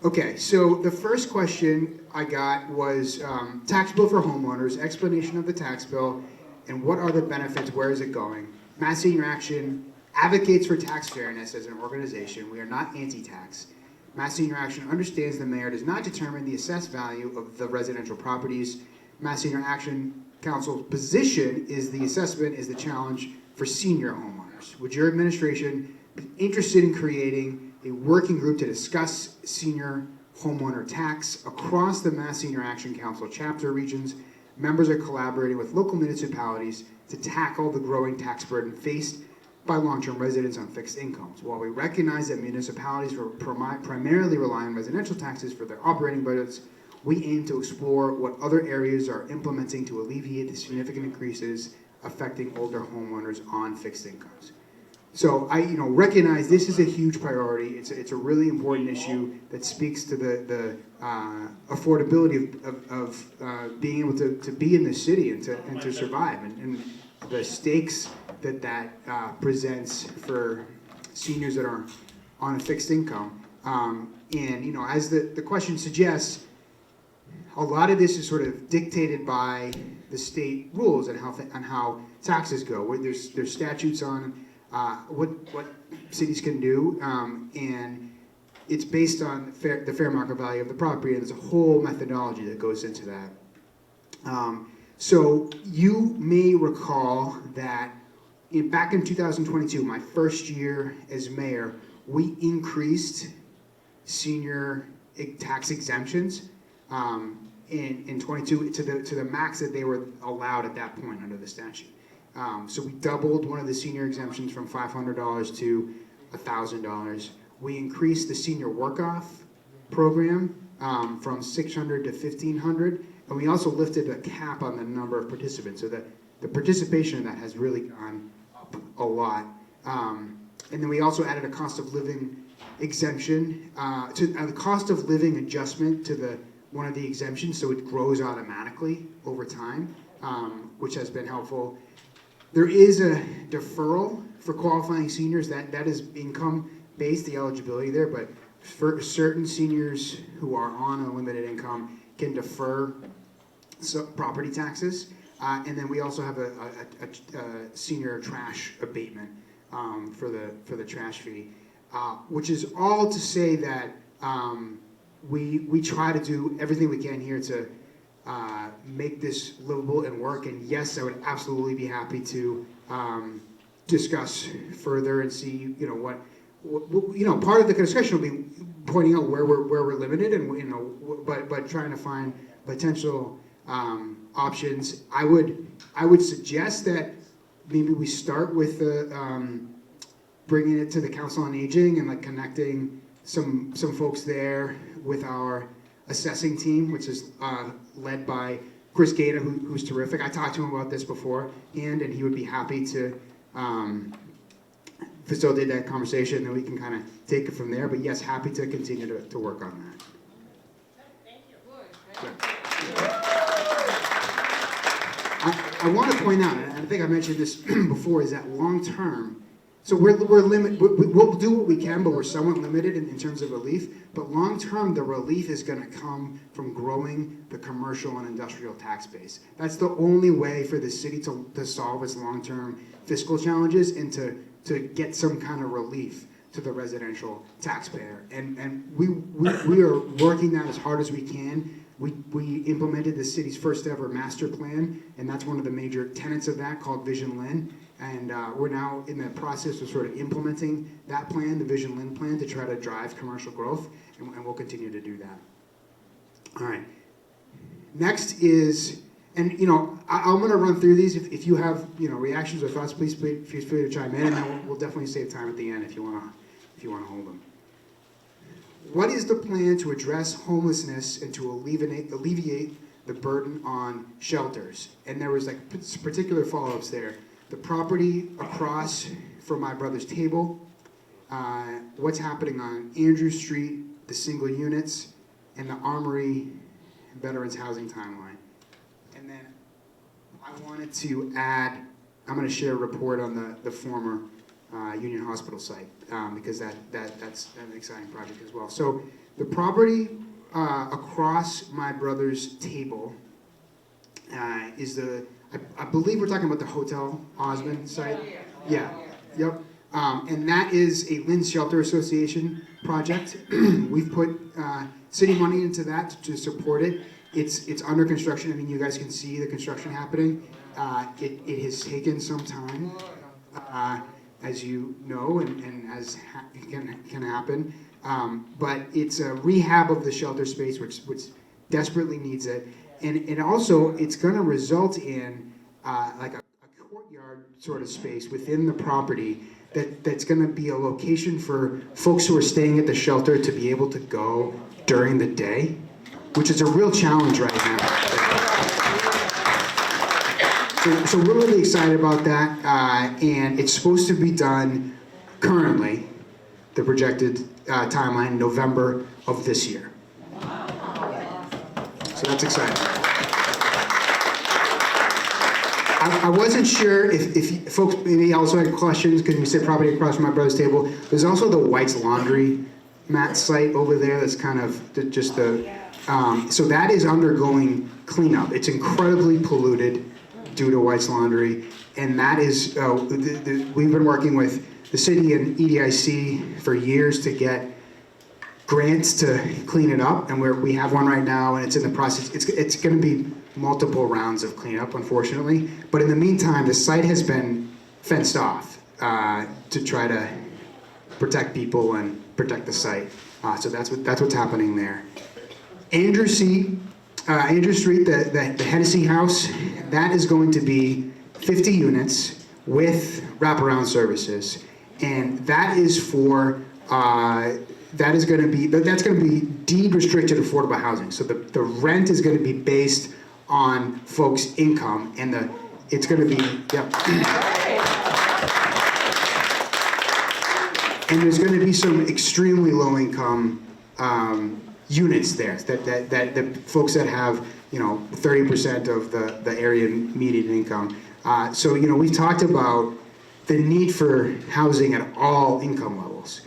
Okay, so the first question I got was tax bill for homeowners, explanation of the tax bill, and what are the benefits, where is it going? Mass Senior Action advocates for tax fairness as an organization. We are not anti-tax. Mass Senior Action understands the mayor does not determine the assessed value of the residential properties. Mass Senior Action Council's position is the assessment is the challenge for senior homeowners. Would your administration be interested in creating a working group to discuss senior homeowner tax across the Mass Senior Action Council chapter regions? Members are collaborating with local municipalities to tackle the growing tax burden faced by long-term residents on fixed incomes. While we recognize that municipalities primarily rely on residential taxes for their operating budgets, we aim to explore what other areas are implementing to alleviate the significant increases affecting older homeowners on fixed incomes. So I recognize this is a huge priority. It's a really important issue that speaks to the affordability of being able to be in the city and to survive, and the stakes that presents for seniors that are on a fixed income. And as the question suggests, a lot of this is sort of dictated by the state rules and how taxes go. Where there's statutes on what cities can do, and it's based on the fair market value of the property, and there's a whole methodology that goes into that. So you may recall that back in 2022, my first year as mayor, we increased senior tax exemptions in 22 to the max that they were allowed at that point under the statute. So we doubled one of the senior exemptions from $500 to $1,000. We increased the senior work-off program from $600 to $1,500, and we also lifted a cap on the number of participants, so that the participation in that has really gone up a lot. And then we also added a cost of living exemption, the cost of living adjustment to one of the exemptions, so it grows automatically over time, which has been helpful. There is a deferral for qualifying seniors that is income-based, the eligibility there, but for certain seniors who are on a limited income can defer property taxes. And then we also have a senior trash abatement for the trash fee, which is all to say that we try to do everything we can here to make this livable and work. And yes, I would absolutely be happy to discuss further and see, what part of the discussion will be pointing out where we're limited, and but trying to find potential options. I would suggest that maybe we start with bringing it to the Council on Aging and connecting some folks there with our assessing team, which is led by Chris Gaeta, who's terrific. I talked to him about this before, and he would be happy to facilitate that conversation, and we can kind of take it from there. But yes, happy to continue to work on that. Thank you. I want to point out, and I think I mentioned this before, is that long term, so we'll do what we can, but we're somewhat limited in terms of relief. But long term, the relief is going to come from growing the commercial and industrial tax base. That's the only way for the city to solve its long term fiscal challenges and to get some kind of relief to the residential taxpayer. And we are working that as hard as we can. We implemented the city's first ever master plan, and that's one of the major tenets of that, called Vision Lynn. And we're now in the process of sort of implementing that plan, the Vision Lynn plan, to try to drive commercial growth, and we'll continue to do that. All right. Next is, and I'm going to run through these. If you have reactions or thoughts, please feel free to chime in, and then we'll definitely save time at the end if you want to hold them. What is the plan to address homelessness and to alleviate the burden on shelters? And there was particular follow-ups there. The property across from my brother's table, what's happening on Andrew Street, the single units, and the Armory Veterans Housing Timeline. And then I wanted to add, I'm going to share a report on the former Union Hospital site, because that's an exciting project as well. So the property across my brother's table is I believe we're talking about the Hotel Osmond site. Yeah, yep. And that is a Lynn's Shelter Association project. We've put city money into that to support it. It's under construction. I mean, you guys can see the construction happening. It has taken some time, as you know, and as can happen. But it's a rehab of the shelter space, which desperately needs it. And also, it's going to result in like a courtyard sort of space within the property that's going to be a location for folks who are staying at the shelter to be able to go during the day, which is a real challenge right now. So we're really excited about that, and it's supposed to be done currently, the projected timeline, November of this year. So that's exciting. I wasn't sure if folks maybe also had questions, because we sit property across from my brother's table. There's also the White's Laundry mat site over there that's kind of just the, so that is undergoing cleanup. It's incredibly polluted due to White's Laundry, and that is, we've been working with the city and EDIC for years to get grants to clean it up, and we have one right now, and it's in the process. It's going to be multiple rounds of cleanup, unfortunately. But in the meantime, the site has been fenced off to try to protect people and protect the site. So that's what's happening there. Andrew Street, the Hennessy House, that is going to be 50 units with wraparound services, and that is for. That's going to be deed restricted affordable housing. So the rent is going to be based on folks' income, and it's going to be, yep. And there's going to be some extremely low income units there that the folks that have 30% of the area median income. So we've talked about the need for housing at all income levels.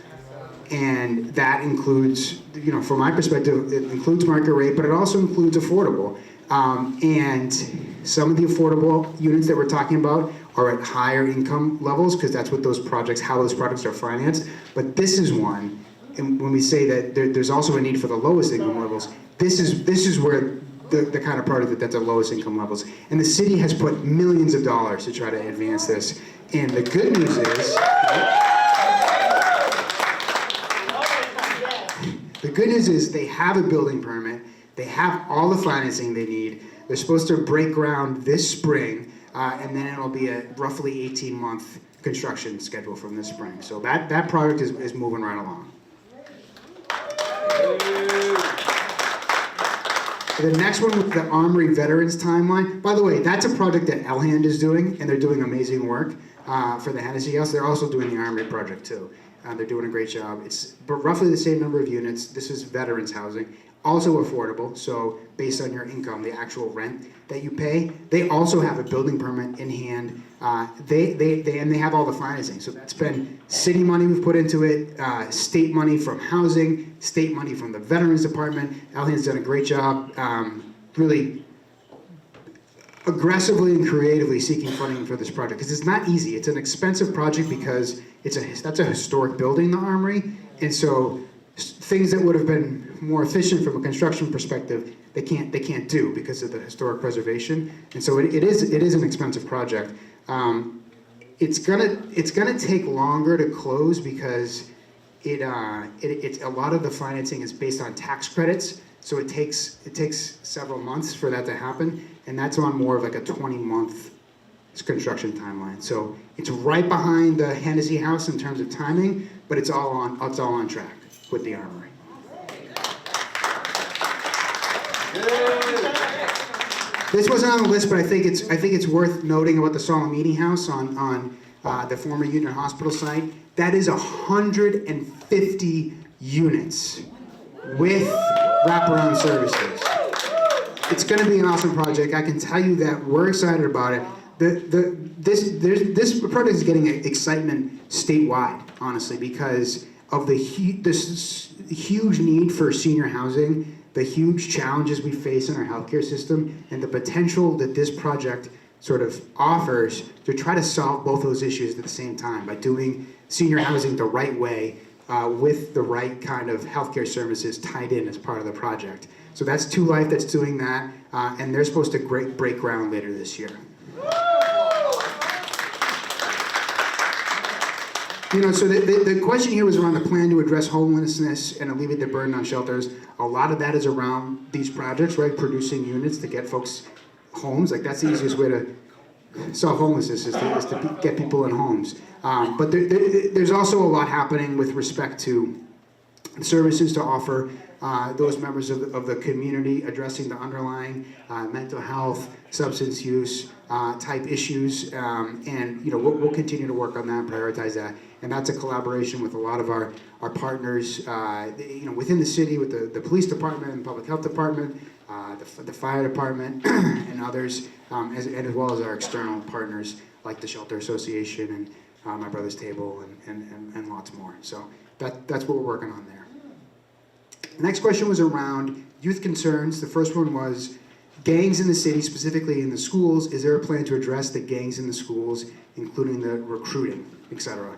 And that includes, from my perspective, it includes market rate, but it also includes affordable. And some of the affordable units that we're talking about are at higher income levels, because that's what how those projects are financed. But this is one, and when we say that there's also a need for the lowest income levels, this is where the kind of project that's at lowest income levels. And the city has put millions of dollars to try to advance this. And the good news is, they have a building permit, they have all the financing they need, they're supposed to break ground this spring, and then it'll be a roughly 18-month construction schedule from this spring. So that project is moving right along. The next one with the Armory Veterans Timeline, by the way, that's a project that Elhand is doing, and they're doing amazing work for the Hennessy House. They're also doing the Armory project too. They're doing a great job. It's roughly the same number of units. This is veterans housing, also affordable. So based on your income, the actual rent that you pay. They also have a building permit in hand. They have all the financing. So it's been city money we've put into it, state money from housing, state money from the Veterans Department. Elhan's done a great job, really aggressively and creatively seeking funding for this project, because it's not easy. It's an expensive project because that's a historic building, the Armory, and so things that would have been more efficient from a construction perspective, they can't do because of the historic preservation, and so it is an expensive project. It's gonna take longer to close because it's a lot of the financing is based on tax credits. So it takes several months for that to happen, and that's on more of like a 20-month construction timeline. So it's right behind the Hennessy House in terms of timing, but it's all on track with the Armory. This wasn't on the list, but I think it's worth noting about the Solemn Meeting House on the former Union Hospital site. That is 150 units with wraparound services. It's going to be an awesome project. I can tell you that we're excited about it. This project is getting excitement statewide, honestly, because of this huge need for senior housing, the huge challenges we face in our healthcare system, and the potential that this project sort of offers to try to solve both those issues at the same time by doing senior housing the right way with the right kind of healthcare services tied in as part of the project. So that's 2 Life that's doing that, and they're supposed to break ground later this year. So the question here was around the plan to address homelessness and alleviate the burden on shelters. A lot of that is around these projects, right? Producing units to get folks homes. Like, that's the easiest way to solve homelessness is to get people in homes. But there's also a lot happening with respect to services to offer those members of the community addressing the underlying mental health, substance use type issues, and we'll continue to work on that, prioritize that, and that's a collaboration with a lot of our partners, within the city, with the police department and public health department, the fire department, and others, as well as our external partners like the Shelter Association and My Brother's Table and lots more. So that's what we're working on there. The next question was around youth concerns. The first one was gangs in the city, specifically in the schools. Is there a plan to address the gangs in the schools, including the recruiting, etc.?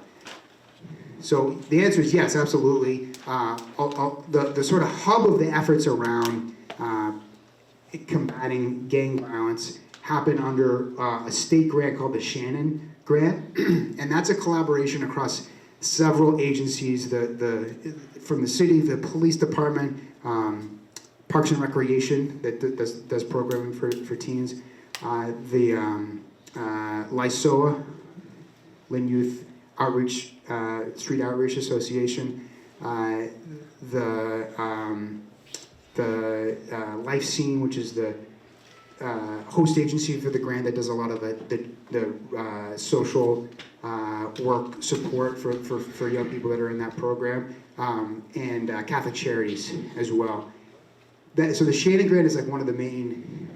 So the answer is yes, absolutely. The sort of hub of the efforts around combating gang violence happened under a state grant called the Shannon Grant, and that's a collaboration across several agencies, from the city, the police department, Parks and Recreation that does programming for teens, the LYSOA, Lynn Youth Outreach, Street Outreach Association, the Life Scene, which is the host agency for the grant that does a lot of the social work support for young people that are in that program, and Catholic Charities as well. So the Shannon Grant is like one of the main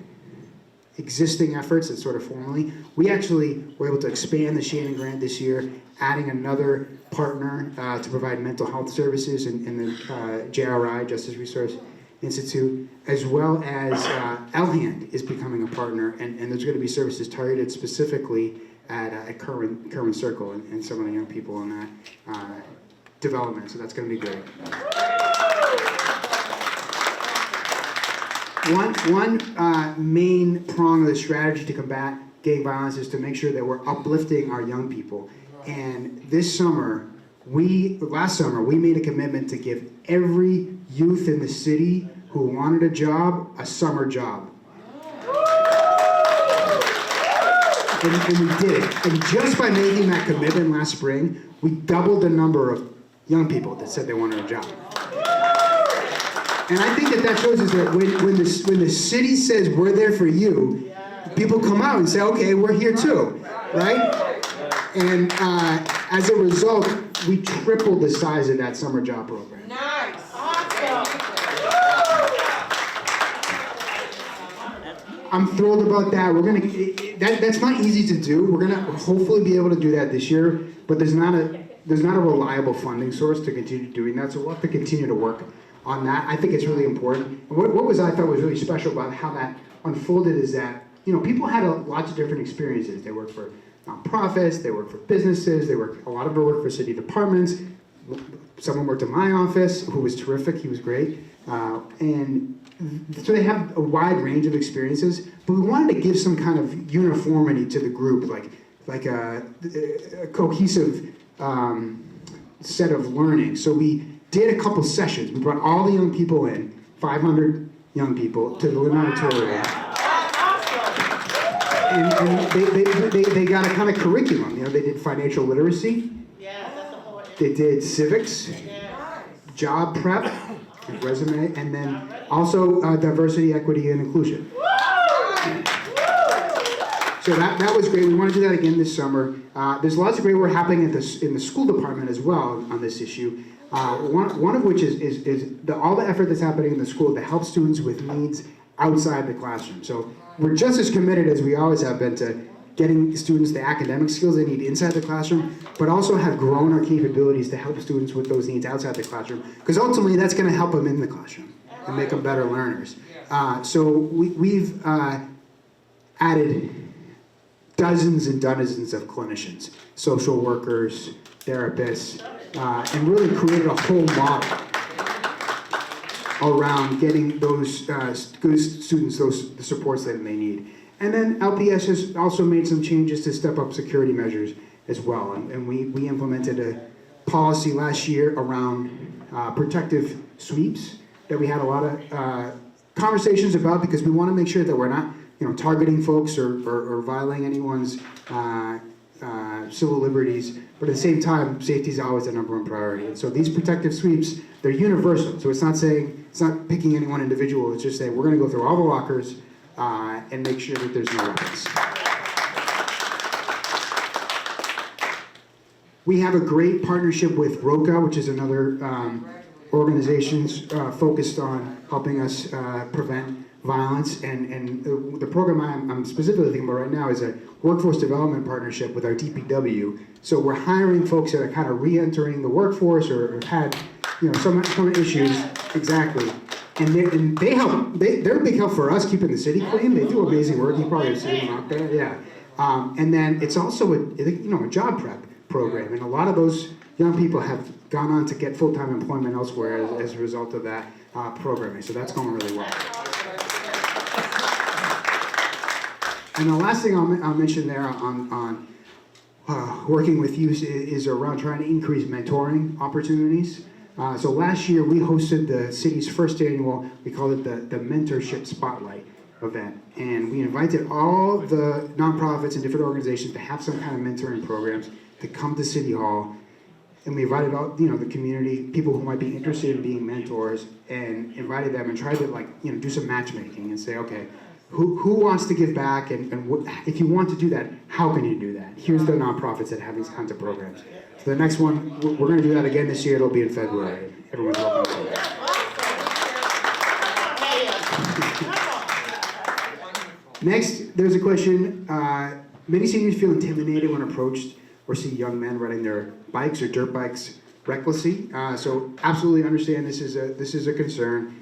existing efforts that's sort of formally. We actually were able to expand the Shannon Grant this year, adding another partner to provide mental health services in the JRI, Justice Resource Institute, as well as Elhand is becoming a partner, and there's going to be services targeted specifically at Kerwin Circle and some of the young people in that development, so that's going to be great. One main prong of the strategy to combat gang violence is to make sure that we're uplifting our young people. And last summer, we made a commitment to give every youth in the city who wanted a job a summer job. And we did it. And just by making that commitment last spring, we doubled the number of young people that said they wanted a job. And I think that shows us that when the city says we're there for you, people come out and say, okay, we're here too, right? And as a result, we tripled the size of that summer job program. Nice. Awesome. I'm thrilled about that. That's not easy to do. We're gonna hopefully be able to do that this year, but there's not a reliable funding source to continue doing that. So we'll have to continue to work on that. I think it's really important. And what I thought was really special about how that unfolded is that, people had lots of different experiences. They worked for nonprofits, they worked for businesses, a lot of them worked for city departments. Someone worked in my office, who was terrific, he was great. And so they have a wide range of experiences, but we wanted to give some kind of uniformity to the group, like a cohesive set of learning. So we did a couple sessions. We brought all the young people in, 500 young people, to the Lynn Auditorium. And they got a kind of curriculum. They did financial literacy. Yeah, that's important. They did civics, Yeah. job prep, resume, and then also diversity, equity, and inclusion. So that was great. We want to do that again this summer. There's lots of great work happening in the school department as well on this issue. One of which is all the effort that's happening in the school to help students with needs outside the classroom. So we're just as committed as we always have been to getting students the academic skills they need inside the classroom, but also have grown our capabilities to help students with those needs outside the classroom, because ultimately that's going to help them in the classroom and make them better learners. So we've added dozens and dozens of clinicians, social workers, therapists, and really created a whole model around getting those good students the supports that they need. And then LPS has also made some changes to step up security measures as well. And we implemented a policy last year around protective sweeps that we had a lot of conversations about, because we want to make sure that we're not targeting folks or violating anyone's civil liberties, but at the same time, safety is always the #1 priority. And so these protective sweeps, they're universal. So it's not picking any one individual. It's just saying we're going to go through all the lockers and make sure that there's no weapons. We have a great partnership with ROCA, which is another organization focused on helping us prevent violence, and the program I'm specifically thinking about right now is a workforce development partnership with our DPW. So we're hiring folks that are kind of re-entering the workforce or have had some issues. Exactly. And they help. They're a big help for us keeping the city clean. They do amazing work. You probably have seen them out there. Yeah. And then it's also a job prep program, and a lot of those young people have gone on to get full-time employment elsewhere as a result of that programming. So that's going really well. And the last thing I'll mention there on working with youth is around trying to increase mentoring opportunities. So last year we hosted the city's first annual, we called it the Mentorship Spotlight event. And we invited all the nonprofits and different organizations to have some kind of mentoring programs to come to City Hall. And we invited all, the community, people who might be interested in being mentors, and invited them and tried to do some matchmaking and say, okay, who wants to give back, and if you want to do that, how can you do that? Here's the nonprofits that have these kinds of programs. So the next one, we're going to do that again this year. It'll be in February. Everyone's welcome to it. Next, there's a question. Many seniors feel intimidated when approached or see young men riding their bikes or dirt bikes recklessly. So absolutely understand this is a concern.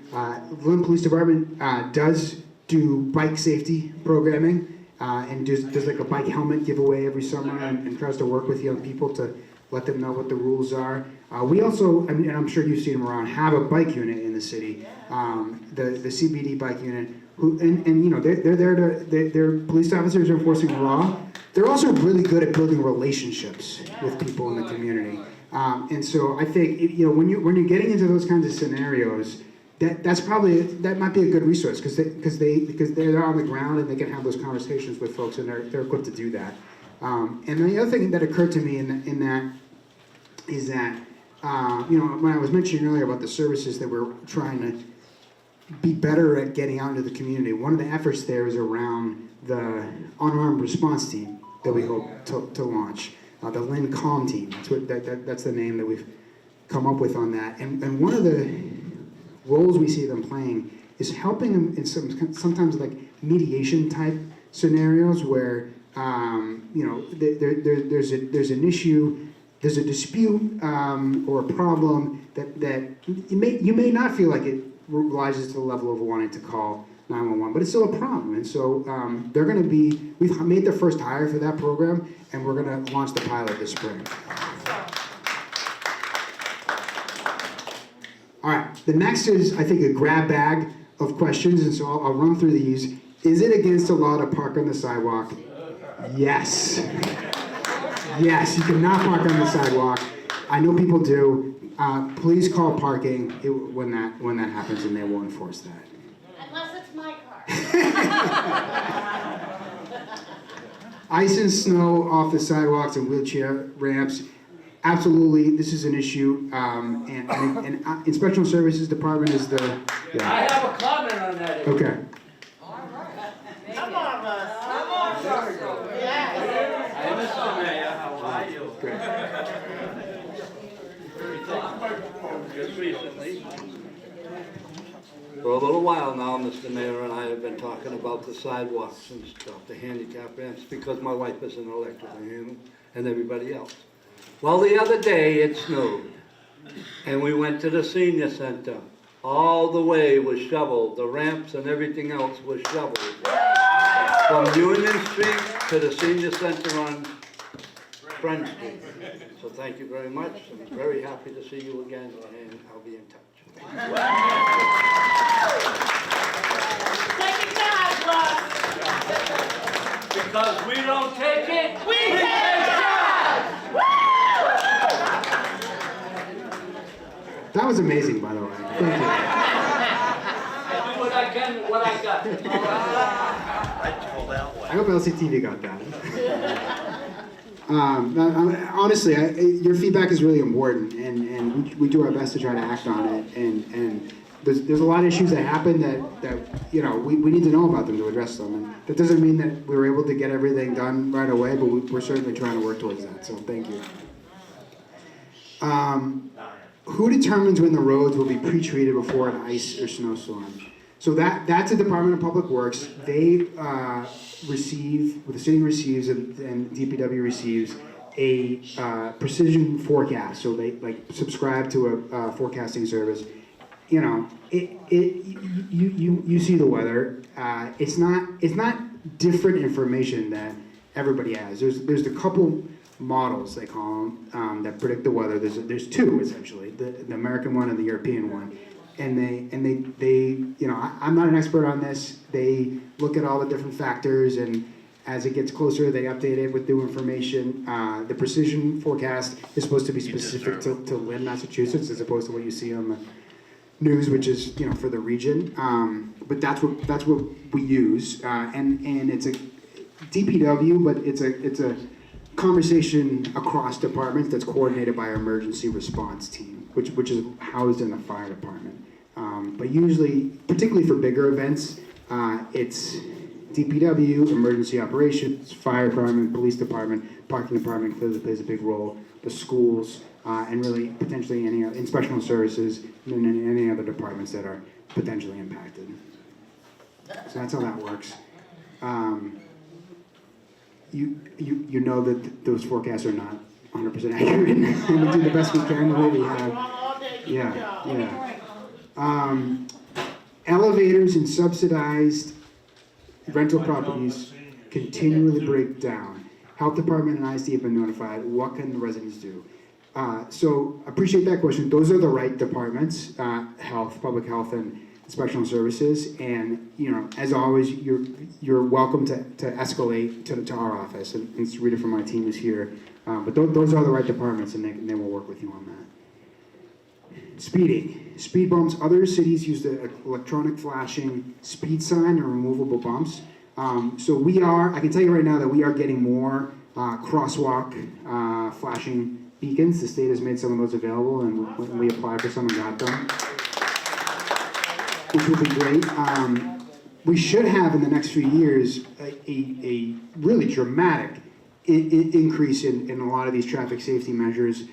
Lynn Police Department does do bike safety programming and does like a bike helmet giveaway every summer and tries to work with young people to let them know what the rules are. We also, and I'm sure you've seen them around, have a bike unit in the city, the CBD bike unit, they're there to, they're police officers are enforcing the law. They're also really good at building relationships with people in the community. And so I think, when you're getting into those kinds of scenarios, that might be a good resource because they're on the ground and they can have those conversations with folks, and they're equipped to do that. And the other thing that occurred to me in that is that when I was mentioning earlier about the services that we're trying to be better at getting out into the community, one of the efforts there is around the unarmed response team that we hope to launch, the Lynn Comm team. That's the name that we've come up with on that. And one of the roles we see them playing is helping them in sometimes like mediation type scenarios where there's an issue, there's a dispute or a problem that you may not feel like it rises to the level of wanting to call 911, but it's still a problem. And so we've made the first hire for that program, and we're going to launch the pilot this spring. All right, the next is, I think, a grab bag of questions, and so I'll run through these. Is it against the law to park on the sidewalk? Yes. Yes, you cannot park on the sidewalk. I know people do. Please call parking when that happens, and they will enforce that. Unless it's my car. Ice and snow off the sidewalks and wheelchair ramps. Absolutely, this is an issue, and Inspectional Services Department is the... Yeah. I have a comment on that. Okay. Come on, Russ. Come on, Russ. Yes. Hey, Mr. Mayor, how are you? Great. Just recently. For a little while now, Mr. Mayor and I have been talking about the sidewalks and stuff, the handicap ramps, because my wife is an electrical hand and everybody else. Well, the other day it snowed, and we went to the senior center. All the way was shoveled, the ramps and everything else was shoveled. From Union Street to the senior center on Friend Street. So thank you very much. I'm very happy to see you again, and I'll be in touch. Take it down, Russ. Because we don't take it. We take charge. That was amazing, by the way. Thank you. I do what I can with what I got. I hope LCTV got that. Honestly, your feedback is really important, and we do our best to try to act on it. And there's a lot of issues that happen that you know we need to know about them to address them. And that doesn't mean that we were able to get everything done right away, but we're certainly trying to work towards that. So thank you. Who determines when the roads will be pre-treated before an ice or snowstorm? So that's the Department of Public Works. They the city receives and DPW receives a precision forecast. So they subscribe to a forecasting service. You know, you see the weather. It's not different information that everybody has. There's a couple models, they call them, that predict the weather. There's two essentially, the American one and the European one. And they you know, I'm not an expert on this. They look at all the different factors, and as it gets closer, they update it with new information. The precision forecast is supposed to be specific to Lynn, Massachusetts, as opposed to what you see on the news, which is, you know, for the region. But that's what we use, and it's a DPW, but it's a conversation across departments that's coordinated by our emergency response team, which is housed in the fire department. But usually, particularly for bigger events, it's DPW, emergency operations, fire department, police department, parking department clearly plays a big role, the schools, and really potentially any inspectional services, and any other departments that are potentially impacted. So that's how that works. You know that those forecasts are not 100% accurate, and we do the best we can the way we have. Yeah. Elevators in subsidized rental properties continually break down. Health department and ISD have been notified. What can the residents do? So appreciate that question. Those are the right departments: health, public health, and inspectional services. And you know, as always, you're welcome to escalate to our office. And Rita from my team is here. But those are the right departments, and they will work with you on that. Speeding. Speed bumps. Other cities use the electronic flashing speed sign or removable bumps. So I can tell you right now that we are getting more crosswalk flashing beacons. The state has made some of those available, and we applied for some and got them, which will be great. We should have in the next few years a really dramatic increase in a lot of these traffic safety measures,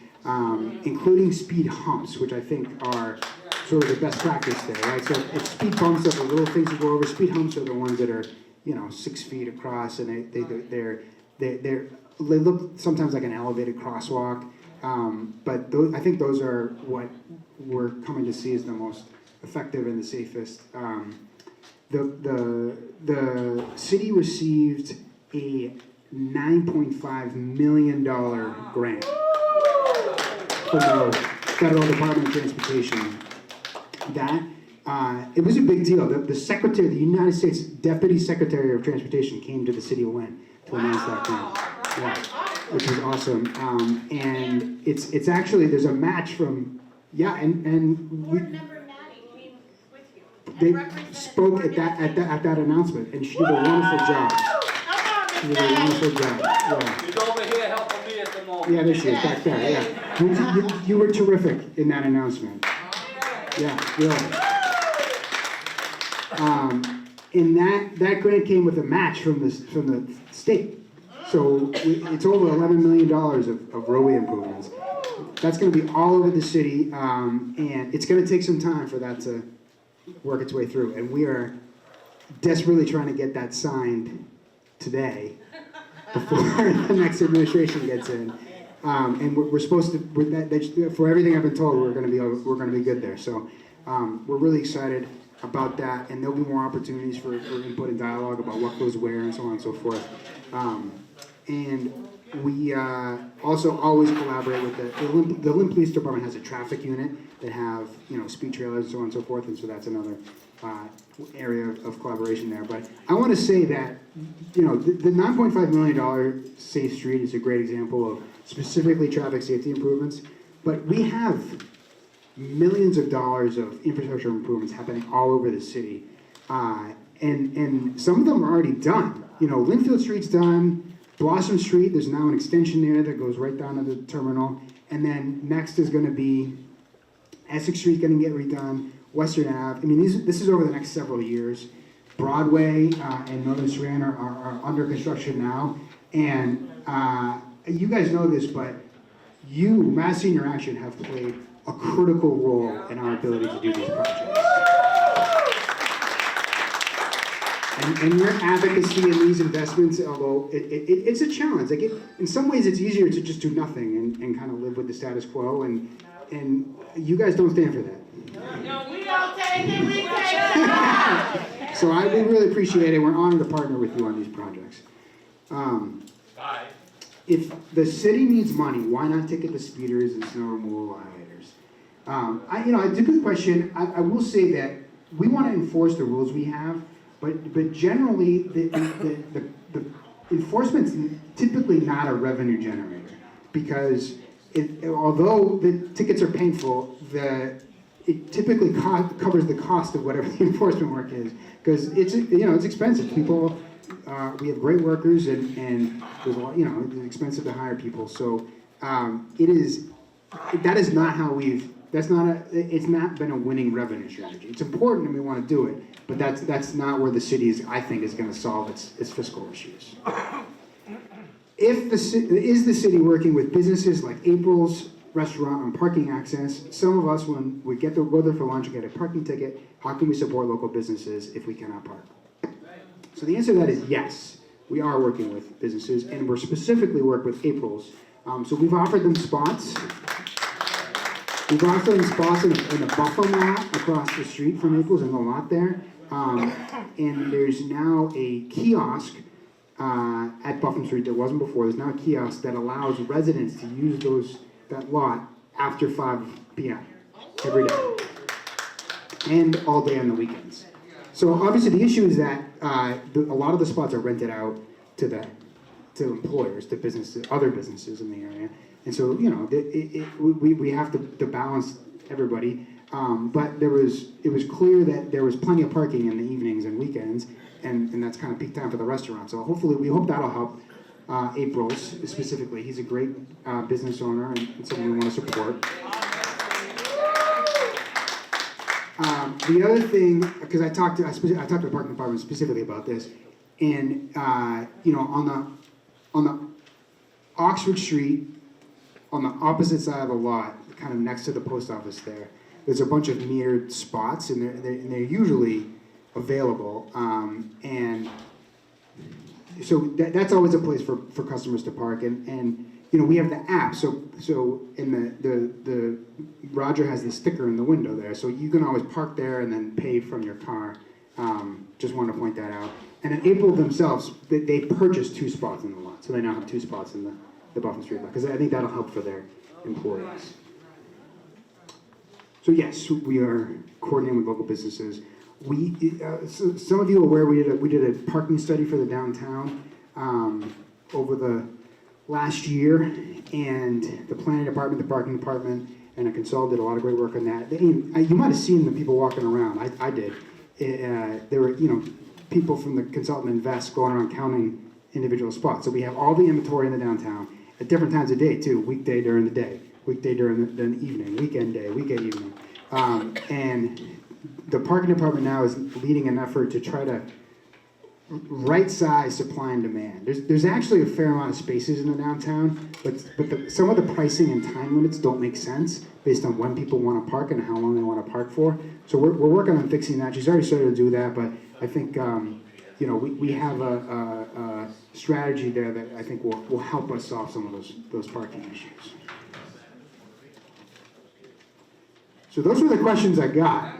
including speed humps, which I think are sort of the best practice there, right? So if speed bumps are the little things that go over. Speed humps are the ones that are, you know, 6 feet across, and they look sometimes like an elevated crosswalk. But I think those are what we're coming to see as the most effective and the safest. The city received a $9.5 million grant from the Federal Department of Transportation. That it was a big deal. The Secretary, the United States Deputy Secretary of Transportation, came to the city of Lynn to announce that grant. Yeah, which was awesome. And it's actually, there's a match from, and Board member Maddie came with you. they spoke at that announcement, and she did a wonderful job. She did a wonderful job. Yeah. She's over here helping me at the moment. Yeah, there she is, back there, yeah. You were terrific in that announcement. Yeah, really. And that grant came with a match from the state. So it's over $11 million of roadway improvements. That's going to be all over the city, and it's going to take some time for that to work its way through. And we are desperately trying to get that signed today before the next administration gets in. And we're supposed to, for everything I've been told, we're going to be good there. So we're really excited about that, and there'll be more opportunities for input and dialogue about what goes where and so on and so forth. And we also always collaborate with the Lynn Police Department has a traffic unit that have, speed trailers and so on and so forth, and so that's another area of collaboration there. But I want to say that, the $9.5 million Safe Street is a great example of specifically traffic safety improvements, but we have millions of dollars of infrastructure improvements happening all over the city. And some of them are already done. Linfield Street's done, Blossom Street, there's now an extension there that goes right down to the terminal, and then next is going to be Essex Street's going to get redone, Western Ave. I mean, this is over the next several years. Broadway and Northern Strand are under construction now, and you guys know this, but Mass Senior Action, have played a critical role in our ability to do these projects. And your advocacy in these investments, although it's a challenge. Like in some ways, it's easier to just do nothing and kind of live with the status quo. And you guys don't stand for that. No, we don't take it, we take it. So we really appreciate it. We're honored to partner with you on these projects. If the city needs money, why not ticket the speeders and snow removal violators? It's a good question. I will say that we want to enforce the rules we have, but generally the enforcement's typically not a revenue generator, because although the tickets are painful, it typically covers the cost of whatever the enforcement work is, because it's expensive. People. We have great workers, and there's a lot, it's expensive to hire people. So that is not how it's not been a winning revenue strategy. It's important and we want to do it, but that's not where the city is going to solve its fiscal issues. Is the city working with businesses like April's Restaurant on parking access? Some of us, when we go there for lunch and get a parking ticket, how can we support local businesses if we cannot park? So the answer to that is yes. We are working with businesses, and we're specifically working with April's. So we've offered them spots. We've offered them spots in a buffer lot across the street from April's in the lot there. And there's now a kiosk at Buffalo Street that wasn't before. There's now a kiosk that allows residents to use that lot after 5 p.m. every day, and all day on the weekends. So obviously the issue is that a lot of the spots are rented out to employers, to businesses, other businesses in the area, and so we have to balance everybody. But it was clear that there was plenty of parking in the evenings and weekends, and that's kind of peak time for the restaurant. So we hope that'll help April's specifically. He's a great business owner and someone we want to support. The other thing, because I talked to the parking department specifically about this, and on the Oxford Street, on the opposite side of the lot, kind of next to the post office there's a bunch of metered spots, and they're usually available, and so that's always a place for customers to park, and we have the app, so in the Roger has the sticker in the window there, so you can always park there and then pay from your car. Just wanted to point that out. And in April themselves, they purchased 2 spots in the lot, so they now have 2 spots in the Buffalo Street lot, because I think that'll help for their employees. So yes, we are coordinating with local businesses. So some of you are aware we did a parking study for the downtown over the last year, and the planning department, the parking department, and a consultant did a lot of great work on that. You might have seen the people walking around. I did. There were people from the consultant Invest going around counting individual spots. So we have all the inventory in the downtown at different times of day too. Weekday during the day, weekday during the evening, weekend day, weekend evening, and the parking department now is leading an effort to try to right size supply and demand. There's actually a fair amount of spaces in the downtown, but some of the pricing and time limits don't make sense based on when people want to park and how long they want to park for. So we're working on fixing that. She's already started to do that, but I think we have a strategy there that I think will help us solve some of those parking issues. So those were the questions I got.